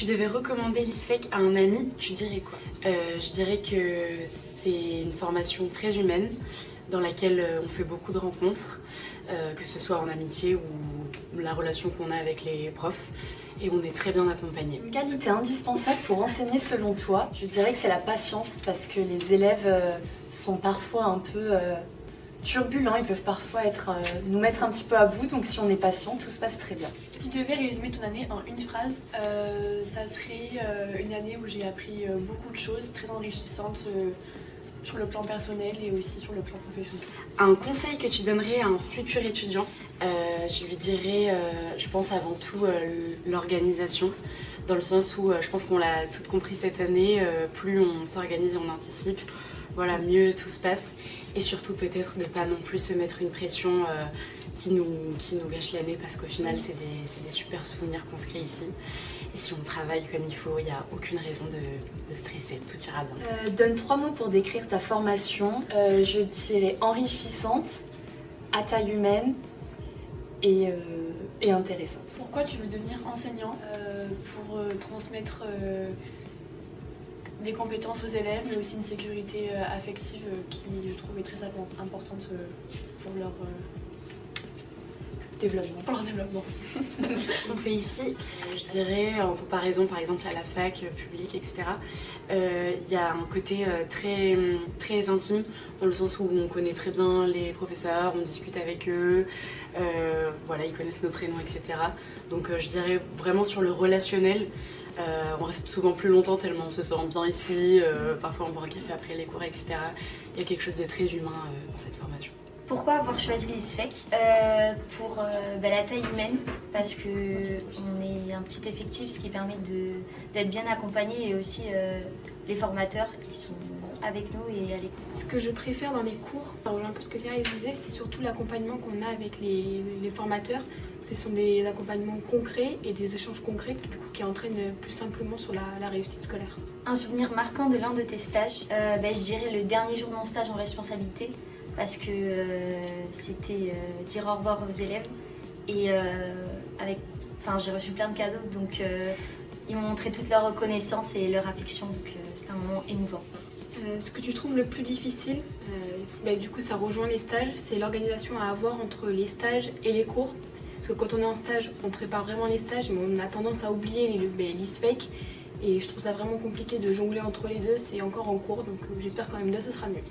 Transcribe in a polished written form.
devais recommander l'ISFEC à un ami, tu dirais quoi? Je dirais que c'est une formation très humaine dans laquelle on fait beaucoup de rencontres, que ce soit en amitié ou la relation qu'on a avec les profs, et on est très bien accompagnés. Une qualité indispensable pour enseigner selon toi, je dirais que c'est la patience, parce que les élèves sont parfois un peu turbulents, ils peuvent parfois nous mettre un petit peu à bout, donc si on est patient, tout se passe très bien. Si tu devais résumer ton année en une phrase, ça serait une année où j'ai appris beaucoup de choses très enrichissantes sur le plan personnel et aussi sur le plan professionnel. Un conseil que tu donnerais à un futur étudiant, je lui dirais, je pense avant tout l'organisation, dans le sens où je pense qu'on l'a tout compris cette année, plus on s'organise et on anticipe, voilà, mieux tout se passe. Et surtout peut-être de ne pas non plus se mettre une pression qui nous gâche l'année, parce qu'au final c'est des super souvenirs qu'on se crée ici. Et si on travaille comme il faut, il n'y a aucune raison de stresser, tout ira bien. Donne 3 mots pour décrire ta formation. Je dirais enrichissante, à taille humaine et intéressante. Pourquoi tu veux devenir enseignant? Pour transmettre des compétences aux élèves, mais aussi une sécurité affective qui, je trouve, est très importante pour leur développement. Ce qu'on fait ici, je dirais, en comparaison par exemple à la fac publique, etc., il y a un côté très, très intime, dans le sens où on connaît très bien les professeurs, on discute avec eux, voilà, ils connaissent nos prénoms, etc. Donc je dirais vraiment sur le relationnel. On reste souvent plus longtemps tellement on se sent bien ici, parfois on boit un café après les cours, etc. Il y a quelque chose de très humain dans cette formation. Pourquoi avoir choisi l'ISFEC? Pour la taille humaine, parce qu'on est un petit effectif, ce qui permet d'être bien accompagné, et aussi les formateurs qui sont avec nous et à l'écoute. Ce que je préfère dans les cours, ça rejoint un peu ce que Thérèse disait, c'est surtout l'accompagnement qu'on a avec les formateurs. Ce sont des accompagnements concrets et des échanges concrets qui entraînent plus simplement sur la réussite scolaire. Un souvenir marquant de l'un de tes stages, je dirais le dernier jour de mon stage en responsabilité, parce que c'était dire au revoir aux élèves et j'ai reçu plein de cadeaux, donc ils m'ont montré toute leur reconnaissance et leur affection, donc c'était un moment émouvant. Ce que tu trouves le plus difficile, du coup ça rejoint les stages, c'est l'organisation à avoir entre les stages et les cours. Parce que quand on est en stage, on prépare vraiment les stages, mais on a tendance à oublier l'ISFEC. Et je trouve ça vraiment compliqué de jongler entre les deux, c'est encore en cours, donc j'espère qu'en M2 ce sera mieux.